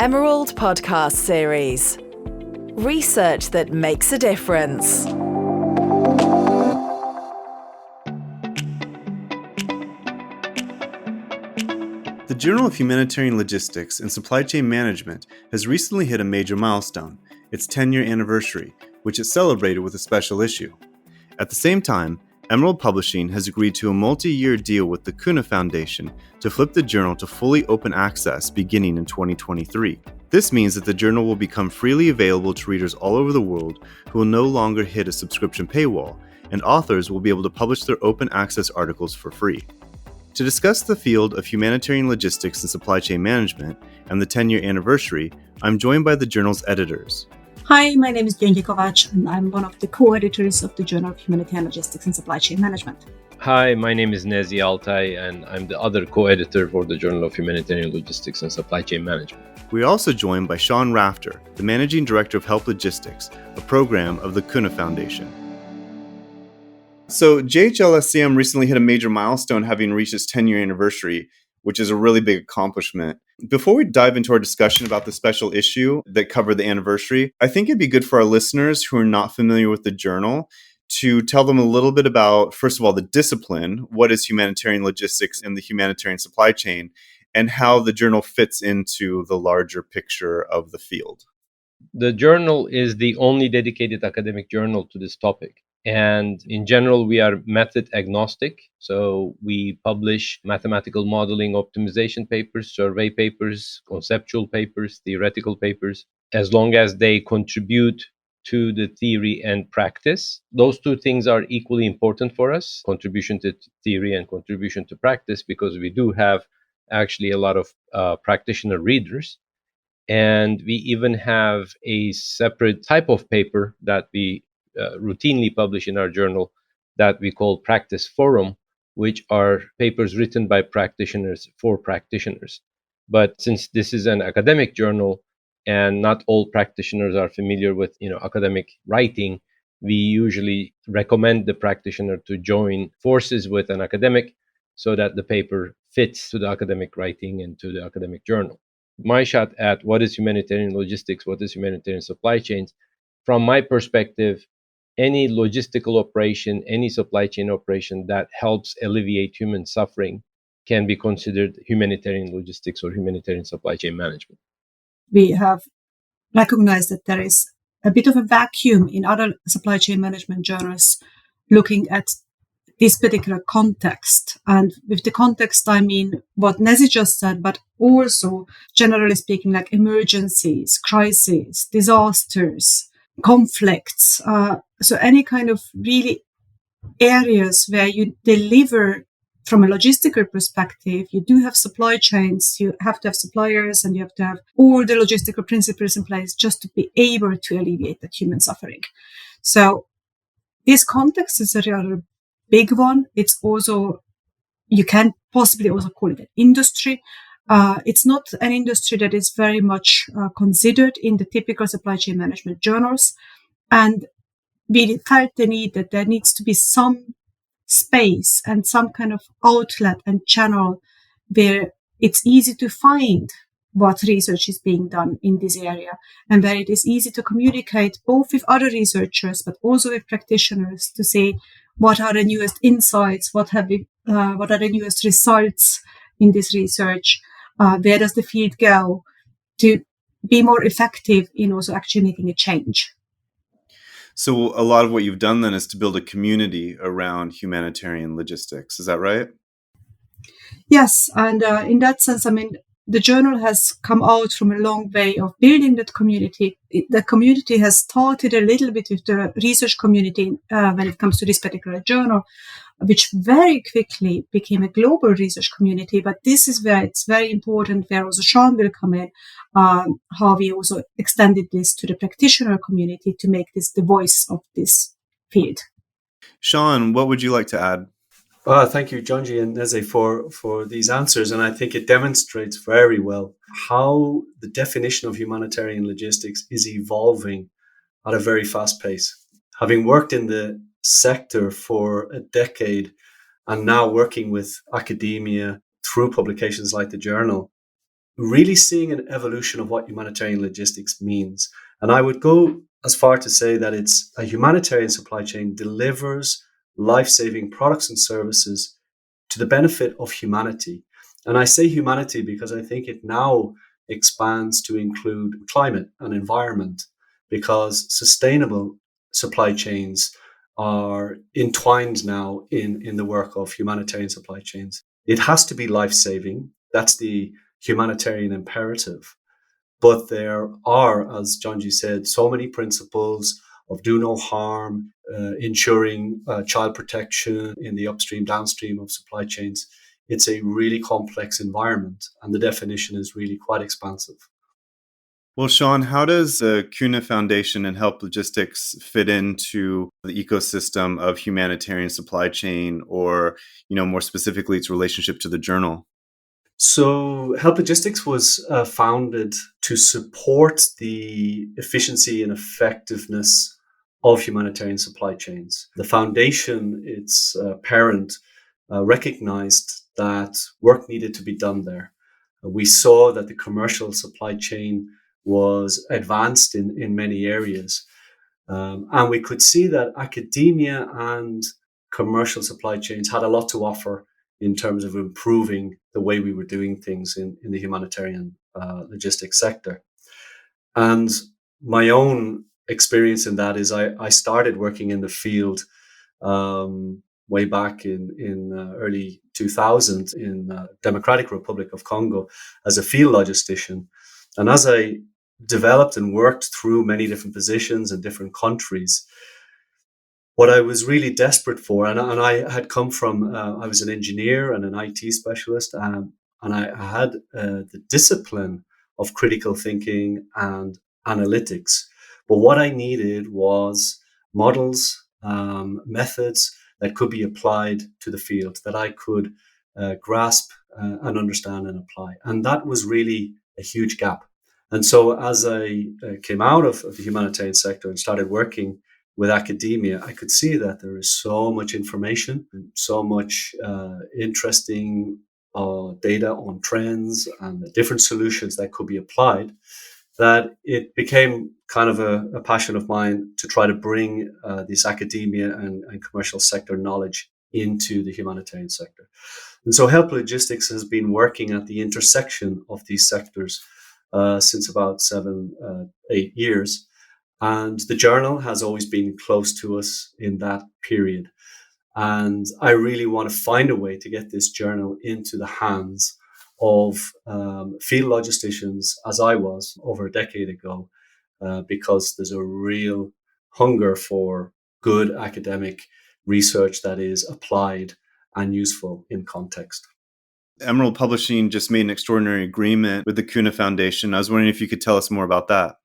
Emerald podcast series. Research that makes a difference. The Journal of Humanitarian Logistics and Supply Chain Management has recently hit a major milestone, its 10-year anniversary, which it celebrated with a special issue. At the same time, Emerald Publishing has agreed to a multi-year deal with the Kuna Foundation to flip the journal to fully open access beginning in 2023. This means that the journal will become freely available to readers all over the world who will no longer hit a subscription paywall, and authors will be able to publish their open access articles for free. To discuss the field of humanitarian logistics and supply chain management and the 10-year anniversary, I'm joined by the journal's editors. Hi, my name is Genki Kovac, and I'm one of the co-editors of the Journal of Humanitarian Logistics and Supply Chain Management. Hi, my name is Nezi Altay, and I'm the other co-editor for the Journal of Humanitarian Logistics and Supply Chain Management. We are also joined by Sean Rafter, the Managing Director of Help Logistics, a program of the Kuna Foundation. So JHLSCM recently hit a major milestone, having reached its 10-year anniversary, which is a really big accomplishment. Before we dive into our discussion about the special issue that covered the anniversary, I think it'd be good for our listeners who are not familiar with the journal to tell them a little bit about, first of all, the discipline, what is humanitarian logistics and the humanitarian supply chain, and how the journal fits into the larger picture of the field. The journal is the only dedicated academic journal to this topic. And in general, we are method agnostic. So we publish mathematical modeling optimization papers, survey papers, conceptual papers, theoretical papers, as long as they contribute to the theory and practice. Those two things are equally important for us, contribution to theory and contribution to practice, because we do have actually a lot of practitioner readers. And we even have a separate type of paper that we routinely publish in our journal that we call Practice Forum, which are papers written by practitioners for practitioners. But since this is an academic journal and not all practitioners are familiar with academic writing, we usually recommend the practitioner to join forces with an academic so that the paper fits to the academic writing and to the academic journal. My shot at what is humanitarian logistics, what is humanitarian supply chains, from my perspective, any logistical operation, any supply chain operation that helps alleviate human suffering can be considered humanitarian logistics or humanitarian supply chain management. We have recognized that there is a bit of a vacuum in other supply chain management journals looking at this particular context. And with the context, I mean what Nezi just said, but also, generally speaking, like emergencies, crises, disasters, conflicts. So any kind of really areas where you deliver from a logistical perspective, you do have supply chains, you have to have suppliers, and you have to have all the logistical principles in place just to be able to alleviate that human suffering. So this context is a rather big one. It's also, you can possibly also call it an industry. It's not an industry that is very much considered in the typical supply chain management journals. And we felt the need that there needs to be some space and some kind of outlet and channel where it's easy to find what research is being done in this area, and where it is easy to communicate both with other researchers, but also with practitioners to say, what are the newest insights? What are the newest results in this research? Where does the field go to be more effective in also actually making a change? So a lot of what you've done then is to build a community around humanitarian logistics. Is that right? Yes. And in that sense, I mean, the journal has come out from a long way of building that community. The community has started a little bit with the research community when it comes to this particular journal, which very quickly became a global research community. But this is where it's very important, where also Sean will come in, how we also extended this to the practitioner community to make this the voice of this field. Sean, what would you like to add? Thank you, Jonji and Neze, for these answers. And I think it demonstrates very well how the definition of humanitarian logistics is evolving at a very fast pace. Having worked in the sector for a decade and now working with academia through publications like the journal, really seeing an evolution of what humanitarian logistics means. And I would go as far to say that it's a humanitarian supply chain delivers life-saving products and services to the benefit of humanity. And I say humanity because I think it now expands to include climate and environment, because sustainable supply chains are entwined now in the work of humanitarian supply chains. It has to be life-saving. That's the humanitarian imperative. But there are, as John said, so many principles of do no harm, ensuring child protection in the upstream, downstream of supply chains. It's a really complex environment, and the definition is really quite expansive. Well, Sean, how does the CUNA Foundation and Help Logistics fit into the ecosystem of humanitarian supply chain, or, more specifically, its relationship to the journal? So Help Logistics was founded to support the efficiency and effectiveness of humanitarian supply chains. The foundation, its parent, recognized that work needed to be done there. We saw that the commercial supply chain was advanced in many areas. And we could see that academia and commercial supply chains had a lot to offer in terms of improving the way we were doing things in the humanitarian logistics sector. And my own experience in that is I started working in the field way back in early 2000 in Democratic Republic of Congo as a field logistician. And as I developed and worked through many different positions in different countries, what I was really desperate for, and I had come from, I was an engineer and an IT specialist, and I had the discipline of critical thinking and analytics. But what I needed was models, methods that could be applied to the field, that I could grasp and understand and apply. And that was really a huge gap. And so as I came out of the humanitarian sector and started working with academia, I could see that there is so much information, so much interesting data on trends and the different solutions that could be applied, that it became kind of a passion of mine to try to bring this academia and commercial sector knowledge into the humanitarian sector. And so Help Logistics has been working at the intersection of these sectors since about 8 years. And the journal has always been close to us in that period. And I really want to find a way to get this journal into the hands of field logisticians, as I was over a decade ago, because there's a real hunger for good academic research that is applied and useful in context. Emerald Publishing just made an extraordinary agreement with the CUNA Foundation. I was wondering if you could tell us more about that.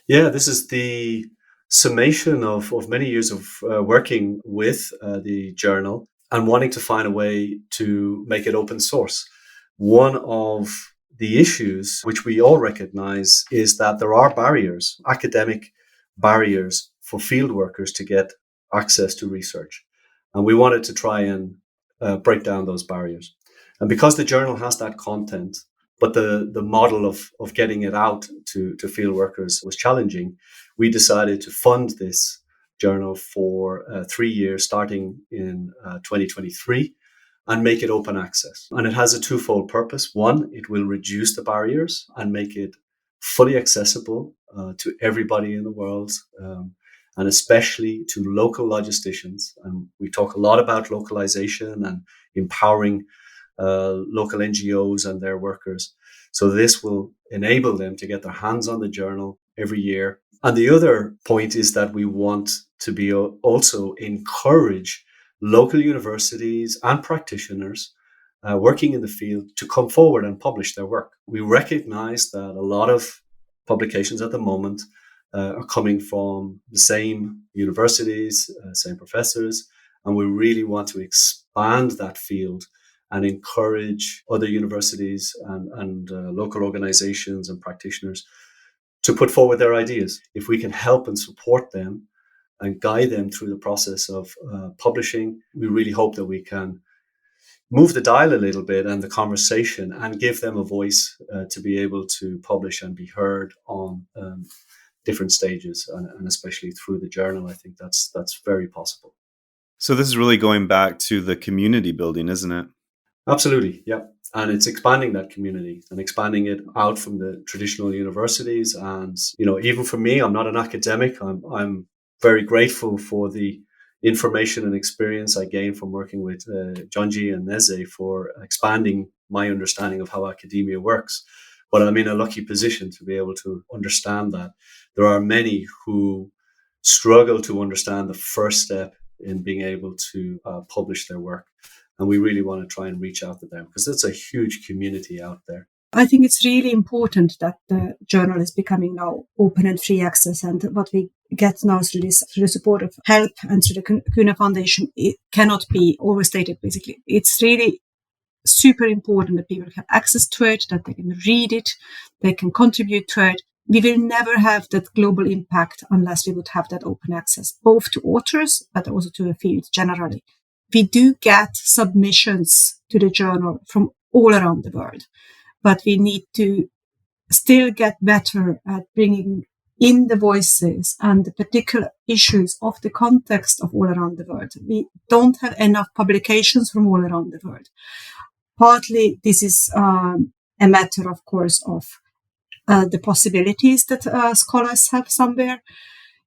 Yeah, this is the summation of many years of working with the journal and wanting to find a way to make it open source. One of the issues which we all recognize is that there are barriers, academic barriers for field workers to get access to research. And we wanted to try and break down those barriers. And because the journal has that content, but the model of getting it out to field workers was challenging, we decided to fund this journal for 3 years, starting in 2023, and make it open access. And it has a twofold purpose. One, it will reduce the barriers and make it fully accessible to everybody in the world, and especially to local logisticians. And we talk a lot about localization and empowering local NGOs and their workers. So this will enable them to get their hands on the journal every year. And the other point is that we want to be also encourage local universities and practitioners working in the field to come forward and publish their work. We recognize that a lot of publications at the moment are coming from the same universities, same professors, and we really want to expand that field and encourage other universities and local organizations and practitioners to put forward their ideas. If we can help and support them and guide them through the process of publishing, we really hope that we can move the dial a little bit and the conversation, and give them a voice to be able to publish and be heard on different stages, and especially through the journal. I think that's very possible. So this is really going back to the community building, isn't it? Absolutely, yeah. And it's expanding that community and expanding it out from the traditional universities. And, even for me, I'm not an academic. I'm very grateful for the information and experience I gained from working with Junji and Neze for expanding my understanding of how academia works. But I'm in a lucky position to be able to understand that there are many who struggle to understand the first step in being able to publish their work. And we really want to try and reach out to them because it's a huge community out there. I think it's really important that the journal is becoming now open and free access. And what we get now through the support of HELP and through the Kuna Foundation, it cannot be overstated, basically. It's really super important that people have access to it, that they can read it, they can contribute to it. We will never have that global impact unless we would have that open access, both to authors, but also to the field generally. We do get submissions to the journal from all around the world, but we need to still get better at bringing in the voices and the particular issues of the context of all around the world. We don't have enough publications from all around the world. Partly, this is a matter, of course, of the possibilities that scholars have somewhere,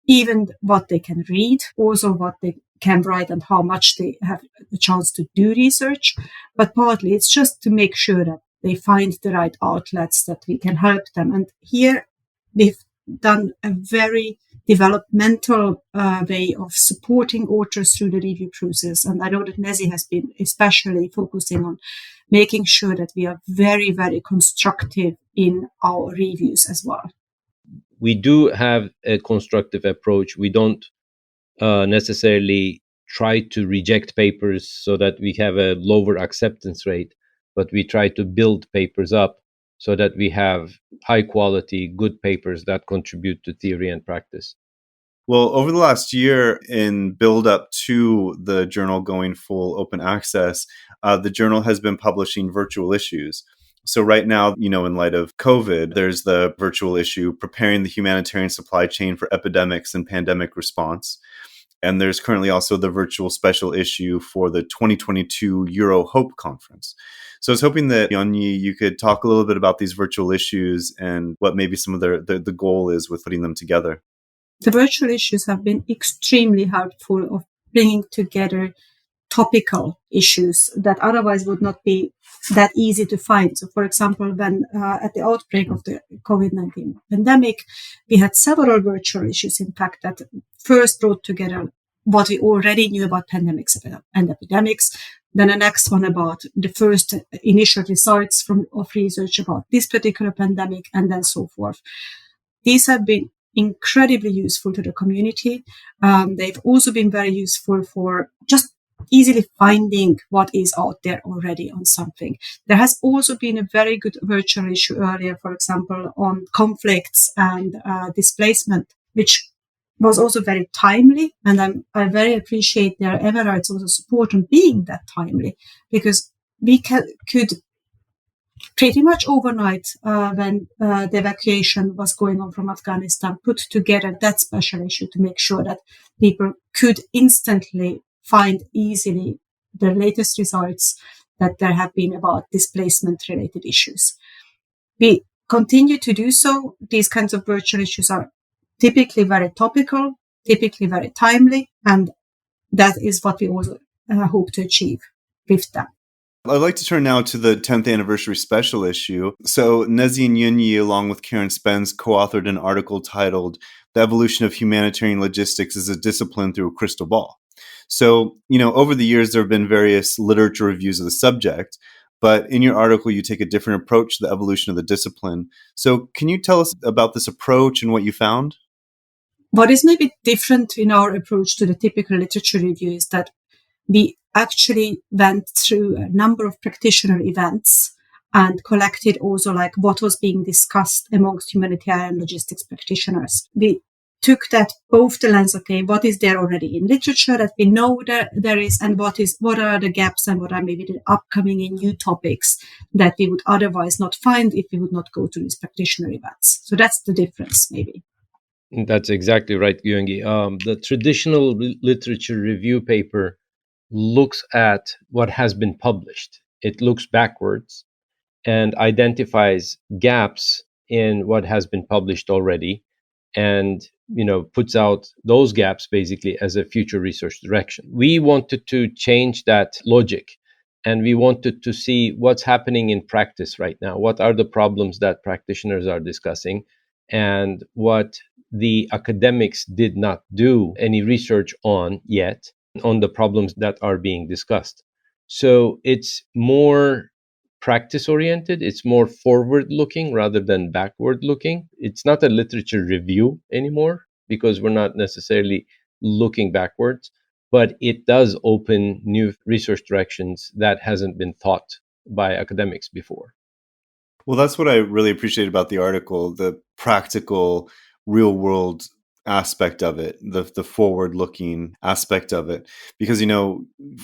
even what they can read, also what they can write and how much they have the chance to do research. But partly it's just to make sure that they find the right outlets that we can help them. And here we've done a very developmental way of supporting authors through the review process. And I know that Nezi has been especially focusing on making sure that we are very, very constructive in our reviews as well. We do have a constructive approach. We don't necessarily try to reject papers so that we have a lower acceptance rate, but we try to build papers up so that we have high quality, good papers that contribute to theory and practice. Well, over the last year, in build up to the journal going full open access, the journal has been publishing virtual issues. So right now, in light of COVID, there's the virtual issue, Preparing the Humanitarian Supply Chain for Epidemics and Pandemic Response. And there's currently also the virtual special issue for the 2022 Euro Hope Conference. So I was hoping that, Yonyi, you could talk a little bit about these virtual issues and what maybe some of the goal is with putting them together. The virtual issues have been extremely helpful of bringing together topical issues that otherwise would not be that easy to find. So, for example, when at the outbreak of the COVID-19 pandemic, we had several virtual issues, in fact, that first brought together what we already knew about pandemics and epidemics, then the next one about the first initial results of research about this particular pandemic, and then so forth. These have been incredibly useful to the community. They've also been very useful for just easily finding what is out there already on something. There has also been a very good virtual issue earlier, for example, on conflicts and displacement, which was also very timely. And I very appreciate their Emirates also support on being that timely, because we could pretty much overnight, when the evacuation was going on from Afghanistan, put together that special issue to make sure that people could instantly find easily the latest results that there have been about displacement-related issues. We continue to do so. These kinds of virtual issues are typically very topical, typically very timely, and that is what we also hope to achieve with them. I'd like to turn now to the 10th anniversary special issue. So Nezi and Yunyi, along with Karen Spence, co-authored an article titled The Evolution of Humanitarian Logistics as a Discipline Through a Crystal Ball. So, over the years, there have been various literature reviews of the subject, but in your article, you take a different approach to the evolution of the discipline. So can you tell us about this approach and what you found? What is maybe different in our approach to the typical literature review is that we actually went through a number of practitioner events and collected also what was being discussed amongst humanitarian logistics practitioners. We took that both the lens, okay, what is there already in literature that we know there is, and what are the gaps and what are maybe the upcoming and new topics that we would otherwise not find if we would not go to these practitioner events. So that's the difference, maybe. That's exactly right, Gyöngi. The traditional literature review paper looks at what has been published. It looks backwards and identifies gaps in what has been published already, and puts out those gaps basically as a future research direction. We wanted to change that logic, and we wanted to see what's happening in practice right now. What are the problems that practitioners are discussing, and what the academics did not do any research on yet, on the problems that are being discussed. So it's more practice oriented, it's more forward looking rather than backward looking. It's not a literature review anymore because we're not necessarily looking backwards, but it does open new research directions that hasn't been thought by academics before. Well, that's what I really appreciate about the article, the practical, real world aspect of it, the forward looking aspect of it. Because,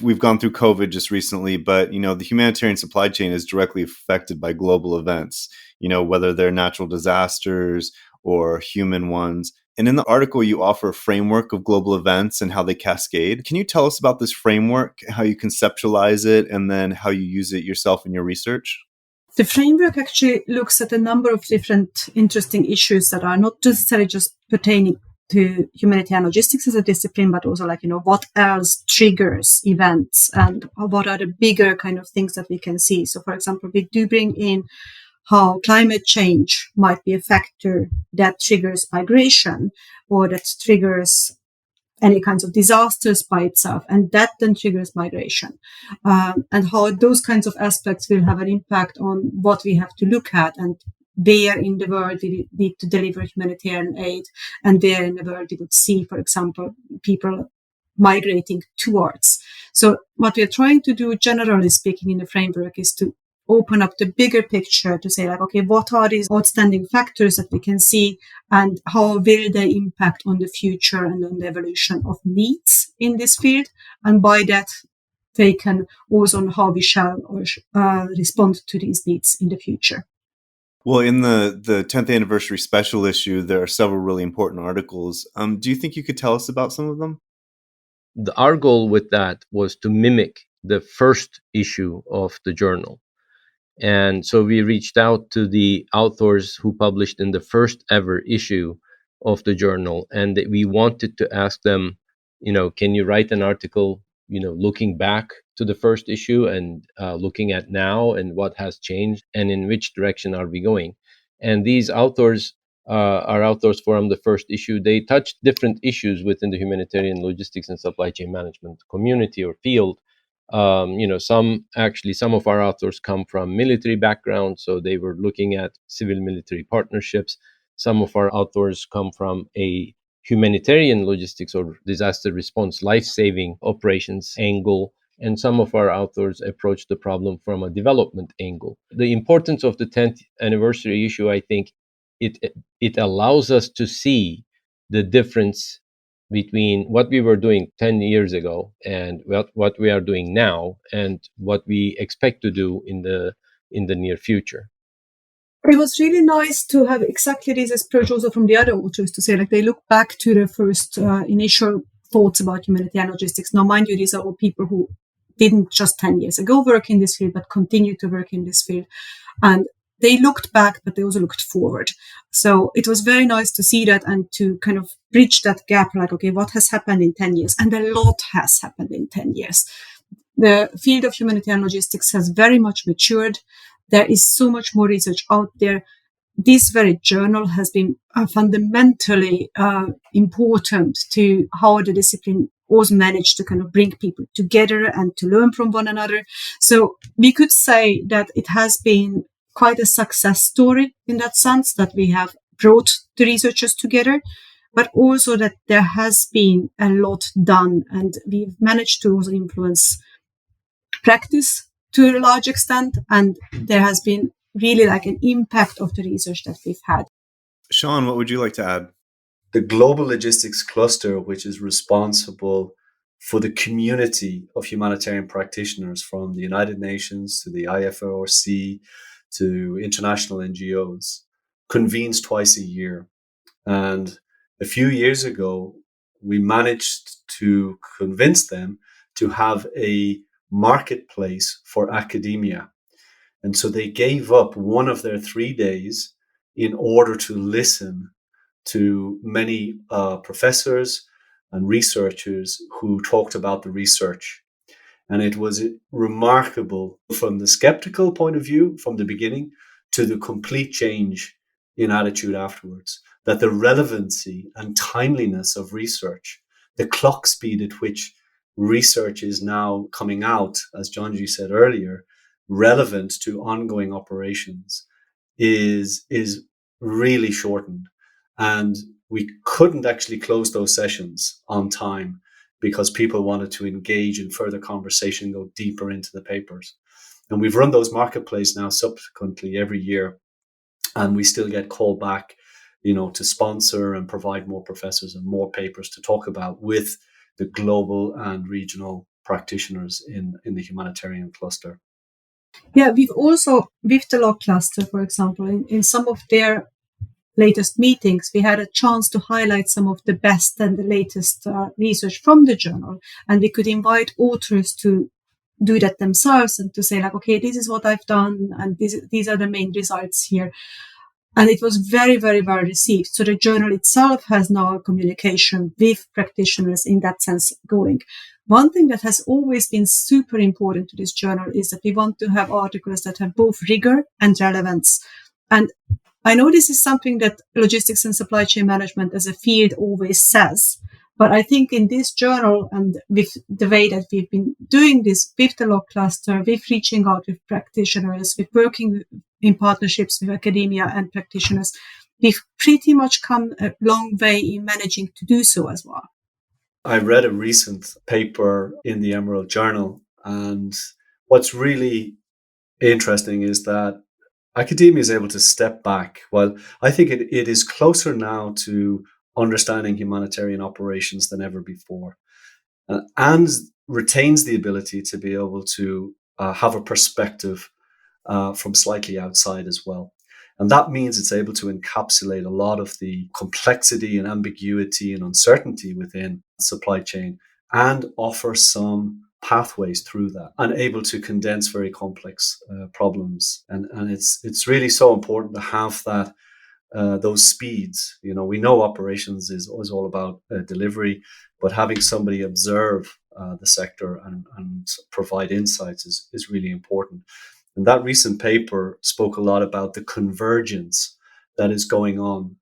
we've gone through COVID just recently, but, the humanitarian supply chain is directly affected by global events, whether they're natural disasters or human ones. And in the article, you offer a framework of global events and how they cascade. Can you tell us about this framework, how you conceptualize it, and then how you use it yourself in your research? The framework actually looks at a number of different interesting issues that are not necessarily just pertaining to humanitarian logistics as a discipline, but also what else triggers events and what are the bigger kind of things that we can see. So, for example, we do bring in how climate change might be a factor that triggers migration or that triggers any kinds of disasters by itself, and that then triggers migration, and how those kinds of aspects will have an impact on what we have to look at and where in the world we need to deliver humanitarian aid, and where in the world we would see, for example, people migrating towards. So what we are trying to do, generally speaking, in the framework is to open up the bigger picture to say, okay, what are these outstanding factors that we can see, and how will they impact on the future and on the evolution of needs in this field, and by that taken also on how we shall respond to these needs in the future. Well, in the 10th anniversary special issue, there are several really important articles. Do you think you could tell us about some of them? Our goal with that was to mimic the first issue of the journal. And so we reached out to the authors who published in the first ever issue of the journal, and we wanted to ask them, can you write an article, looking back to the first issue and looking at now and what has changed and in which direction are we going? And these authors are authors from the first issue. They touched different issues within the humanitarian logistics and supply chain management community or field. Some of our authors come from military backgrounds, so they were looking at civil-military partnerships. Some of our authors come from a humanitarian logistics or disaster response, life-saving operations angle, and some of our authors approach the problem from a development angle. The importance of the 10th anniversary issue, I think, it allows us to see the difference between what we were doing 10 years ago and what we are doing now and what we expect to do in the near future. It was really nice to have exactly this approach also from the other authors, to say they look back to the first initial thoughts about humanitarian logistics. Now, mind you, these are all people who didn't just 10 years ago work in this field, but continue to work in this field. And they looked back, but they also looked forward. So it was very nice to see that and to kind of bridge that gap, okay, what has happened in 10 years? And a lot has happened in 10 years. The field of humanitarian logistics has very much matured. There is so much more research out there. This very journal has been fundamentally important to how the discipline was managed to kind of bring people together and to learn from one another. So we could say that it has been quite a success story in that sense, that we have brought the researchers together, but also that there has been a lot done, and we've managed to also influence practice to a large extent, and there has been really an impact of the research that we've had. Sean, what would you like to add? the global logistics cluster, which is responsible for the community of humanitarian practitioners from the United Nations to the IFRC to international NGOs, convenes twice a year. And a few years ago, we managed to convince them to have a marketplace for academia. And so they gave up one of their 3 days in order to listen to many professors and researchers who talked about the research. And it was remarkable from the skeptical point of view from the beginning to the complete change in attitude afterwards, that the relevancy and timeliness of research, the clock speed at which research is now coming out, as Jonji said earlier, relevant to ongoing operations is really shortened. And we couldn't actually close those sessions on time because people wanted to engage in further conversation, go deeper into the papers. And we've run those marketplace now subsequently every year, and we still get called back, to sponsor and provide more professors and more papers to talk about with the global and regional practitioners in the humanitarian cluster. Yeah, we've also, with the law cluster, for example, in some of their latest meetings, we had a chance to highlight some of the best and the latest research from the journal. And we could invite authors to do that themselves and to say, like, okay, this is what I've done, and these are the main results here. And it was very, very well received. So the journal itself has now a communication with practitioners in that sense going. One thing that has always been super important to this journal is that we want to have articles that have both rigor and relevance. And I know this is something that logistics and supply chain management as a field always says, but I think in this journal and with the way that we've been doing this with the law cluster, with reaching out with practitioners, with working in partnerships with academia and practitioners, we've pretty much come a long way in managing to do so as well. I read a recent paper in the Emerald Journal, and what's really interesting is that academia is able to step back. Well, I think it is closer now to understanding humanitarian operations than ever before, and retains the ability to be able to have a perspective from slightly outside as well. And that means it's able to encapsulate a lot of the complexity and ambiguity and uncertainty within supply chain and offer some pathways through that, and able to condense very complex problems. And it's really so important to have that those speeds. We know operations is all about delivery, but having somebody observe the sector and provide insights is really important. And that recent paper spoke a lot about the convergence that is going on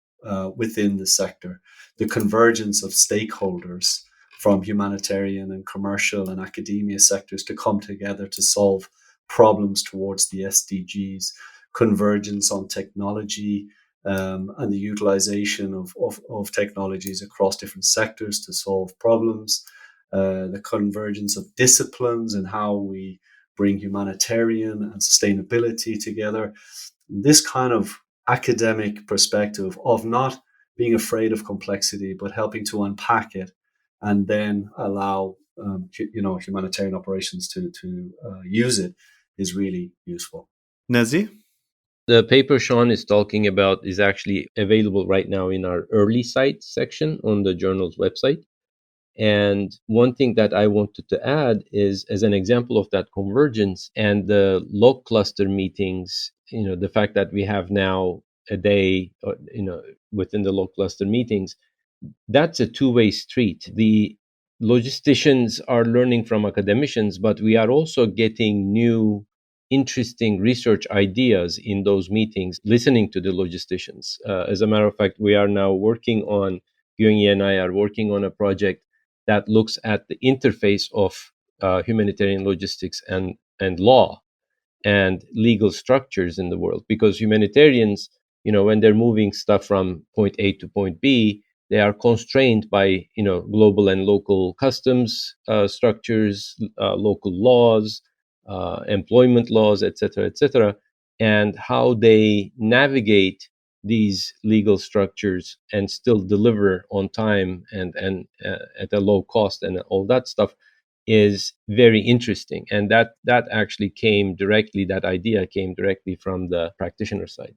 within the sector, the convergence of stakeholders from humanitarian and commercial and academia sectors to come together to solve problems towards the SDGs, convergence on technology and the utilization of technologies across different sectors to solve problems, the convergence of disciplines and how we bring humanitarian and sustainability together. This kind of academic perspective of not being afraid of complexity, but helping to unpack it and then allow humanitarian operations to use it is really useful. Nezi? The paper Sean is talking about is actually available right now in our early sites section on the journal's website. And one thing that I wanted to add is, as an example of that convergence and the law cluster meetings, the fact that we have now a day, within the law cluster meetings, that's a two-way street. The logisticians are learning from academicians, but we are also getting new, interesting research ideas in those meetings, listening to the logisticians. As a matter of fact, we are now working on, Gyung-Yi and I are working on a project that looks at the interface of humanitarian logistics and law and legal structures in the world. Because humanitarians, when they're moving stuff from point A to point B, they are constrained by global and local customs structures, local laws, employment laws, etc., etc., and how they navigate these legal structures and still deliver on time and at a low cost and all that stuff is very interesting. And that actually that idea came directly from the practitioner side.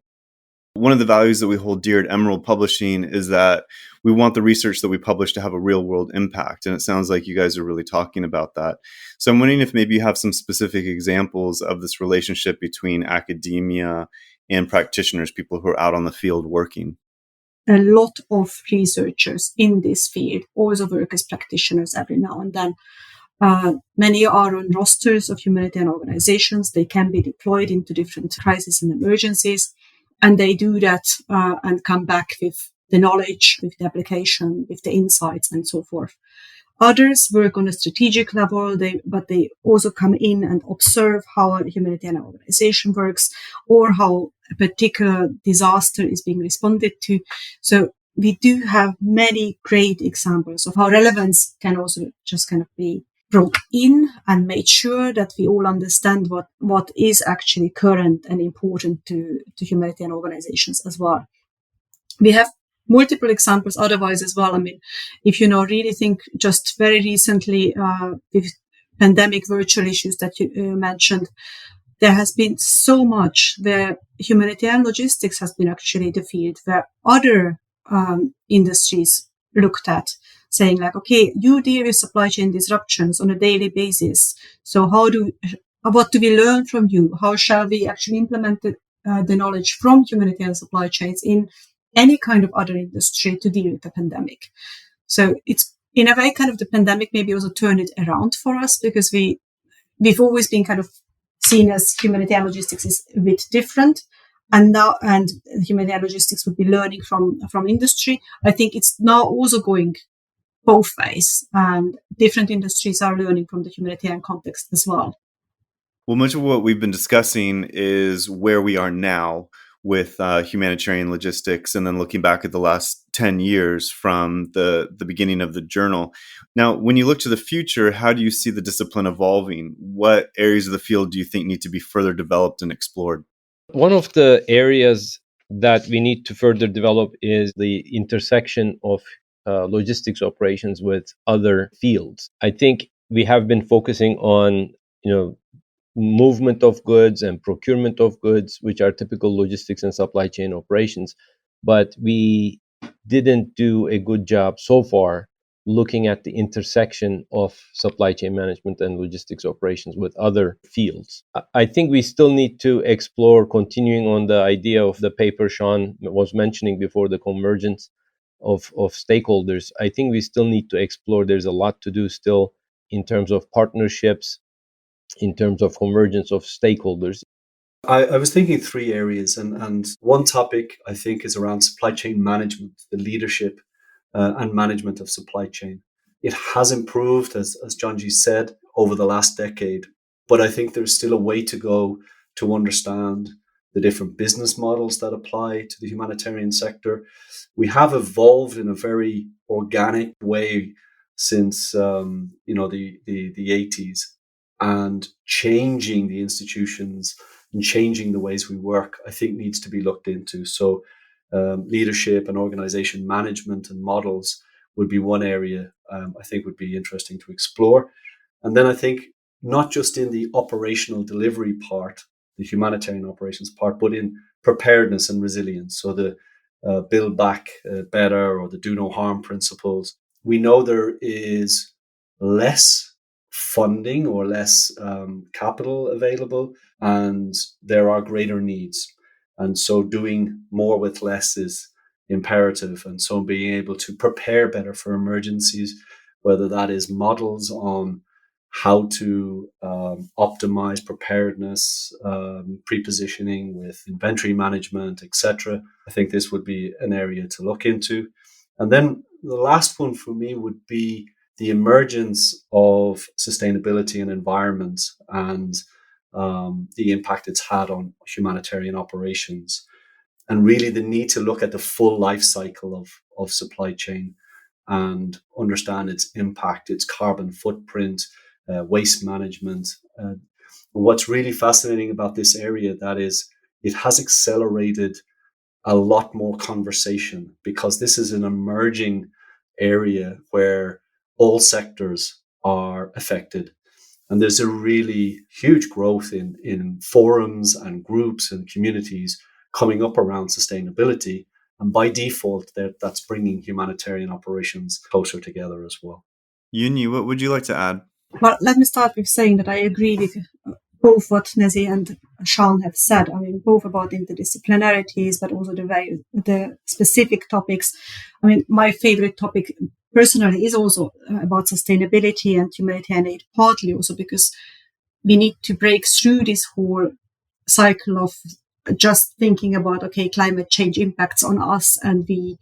One of the values that we hold dear at Emerald Publishing is that we want the research that we publish to have a real world impact. And it sounds like you guys are really talking about that. So I'm wondering if maybe you have some specific examples of this relationship between academia and practitioners, people who are out on the field working. A lot of researchers in this field also work as practitioners every now and then. Many are on rosters of humanitarian organizations. They can be deployed into different crises and emergencies. And they do that and come back with the knowledge, with the application, with the insights, and so forth. Others work on a strategic level, but they also come in and observe how a humanitarian organization works or how a particular disaster is being responded to. So we do have many great examples of how relevance can also just kind of be brought in and made sure that we all understand what is actually current and important to humanitarian organizations as well. We have multiple examples otherwise as well. I mean, if you really think just very recently with pandemic virtual issues that you mentioned, there has been so much where humanitarian logistics has been actually the field where other industries looked at, saying like, okay, you deal with supply chain disruptions on a daily basis. So what do we learn from you? How shall we actually implement the knowledge from humanitarian supply chains in any kind of other industry to deal with the pandemic? So it's in a way kind of the pandemic maybe also turned it around for us, because we've always been kind of seen as humanitarian logistics is a bit different. And humanitarian logistics would be learning from industry. I think it's now also going both ways, and different industries are learning from the humanitarian context as well. Well, much of what we've been discussing is where we are now with humanitarian logistics, and then looking back at the last 10 years from the beginning of the journal. Now, when you look to the future, how do you see the discipline evolving? What areas of the field do you think need to be further developed and explored? One of the areas that we need to further develop is the intersection of logistics operations with other fields. I think we have been focusing on, movement of goods and procurement of goods, which are typical logistics and supply chain operations. But we didn't do a good job so far looking at the intersection of supply chain management and logistics operations with other fields. I think we still need to explore, continuing on the idea of the paper Sean was mentioning before, the convergence of stakeholders. I think we still need to explore. There's a lot to do still in terms of partnerships, in terms of convergence of stakeholders. I was thinking three areas, and one topic I think is around supply chain management, the leadership and management of supply chain. It has improved, as Jonji said, over the last decade, but I think there's still a way to go to understand the different business models that apply to the humanitarian sector. We have evolved in a very organic way since the 80s, and changing the institutions and changing the ways we work, I think, needs to be looked into. So leadership and organization management and models would be one area I think would be interesting to explore. And then I think not just in the operational delivery part, the humanitarian operations part, but in preparedness and resilience. So the build back better, or the do no harm principles. We know there is less funding or less capital available, and there are greater needs. And so doing more with less is imperative. And so being able to prepare better for emergencies, whether that is models on how to optimize preparedness, pre-positioning with inventory management, etc. I think this would be an area to look into. And then the last one for me would be the emergence of sustainability and environment, and the impact it's had on humanitarian operations, and really the need to look at the full life cycle of supply chain and understand its impact, its carbon footprint, waste management. What's really fascinating about this area, that is, it has accelerated a lot more conversation, because this is an emerging area where all sectors are affected. And there's a really huge growth in forums and groups and communities coming up around sustainability. And by default, that's bringing humanitarian operations closer together as well. Yunyi, what would you like to add? Well, let me start with saying that I agree with both what Nezzy and Sean have said. I mean, both about interdisciplinarities, but also the specific topics. I mean, my favorite topic personally is also about sustainability and humanitarian aid, partly also because we need to break through this whole cycle of just thinking about, okay, climate change impacts on us and we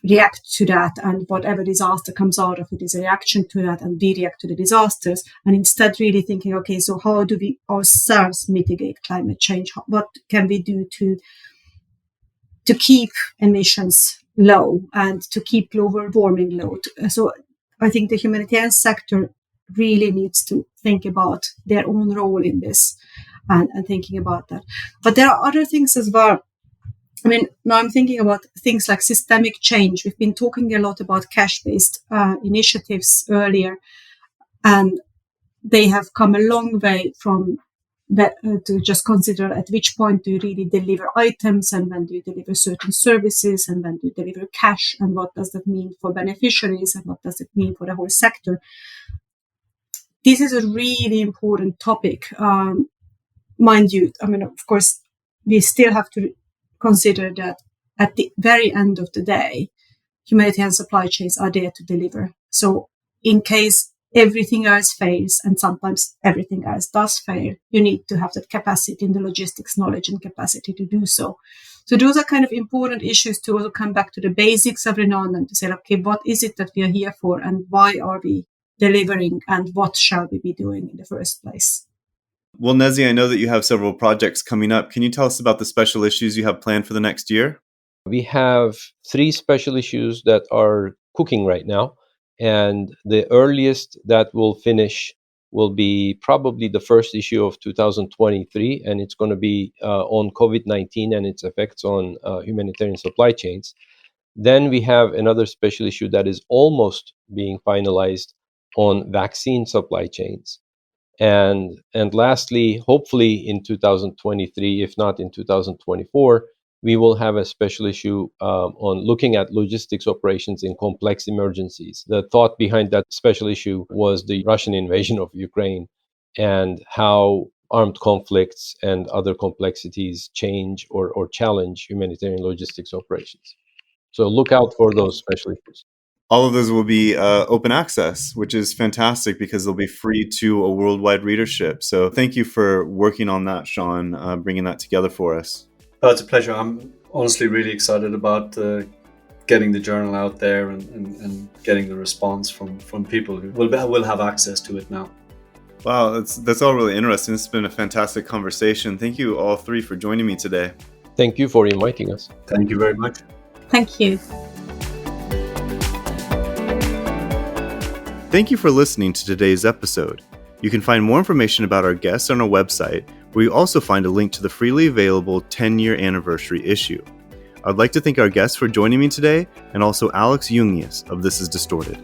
react to that, and whatever disaster comes out of it is a reaction to that, and we react to the disasters, and instead really thinking, okay, so how do we ourselves mitigate climate change? What can we do to keep emissions low and to keep global warming low? So I think the humanitarian sector really needs to think about their own role in this and thinking about that. But there are other things as well. I mean, now I'm thinking about things like systemic change. We've been talking a lot about cash-based initiatives earlier, and they have come a long way from that to just consider at which point do you really deliver items, and when do you deliver certain services, and when do you deliver cash, and what does that mean for beneficiaries, and what does it mean for the whole sector. This is a really important topic. Mind you, I mean, of course, we still have to consider that at the very end of the day, humanitarian supply chains are there to deliver. So in case everything else fails, and sometimes everything else does fail, you need to have that capacity in the logistics knowledge and capacity to do so. So those are kind of important issues to also come back to the basics every now and then to say, okay, what is it that we are here for, and why are we delivering, and what shall we be doing in the first place? Well, Nezzy, I know that you have several projects coming up. Can you tell us about the special issues you have planned for the next year? We have 3 special issues that are cooking right now. And the earliest that will finish will be probably the first issue of 2023. And it's going to be on COVID-19 and its effects on humanitarian supply chains. Then we have another special issue that is almost being finalized on vaccine supply chains. And lastly, hopefully in 2023, if not in 2024, we will have a special issue on looking at logistics operations in complex emergencies. The thought behind that special issue was the Russian invasion of Ukraine and how armed conflicts and other complexities change or challenge humanitarian logistics operations. So look out for those special issues. All of those will be open access, which is fantastic because they'll be free to a worldwide readership. So thank you for working on that, Sean, bringing that together for us. Oh, it's a pleasure. I'm honestly really excited about getting the journal out there and getting the response from people who will have access to it now. Wow, that's all really interesting. It's been a fantastic conversation. Thank you all 3 for joining me today. Thank you for inviting us. Thank you very much. Thank you. Thank you for listening to today's episode. You can find more information about our guests on our website, where you also find a link to the freely available 10-year anniversary issue. I'd like to thank our guests for joining me today, and also Alex Jungius of This Is Distorted.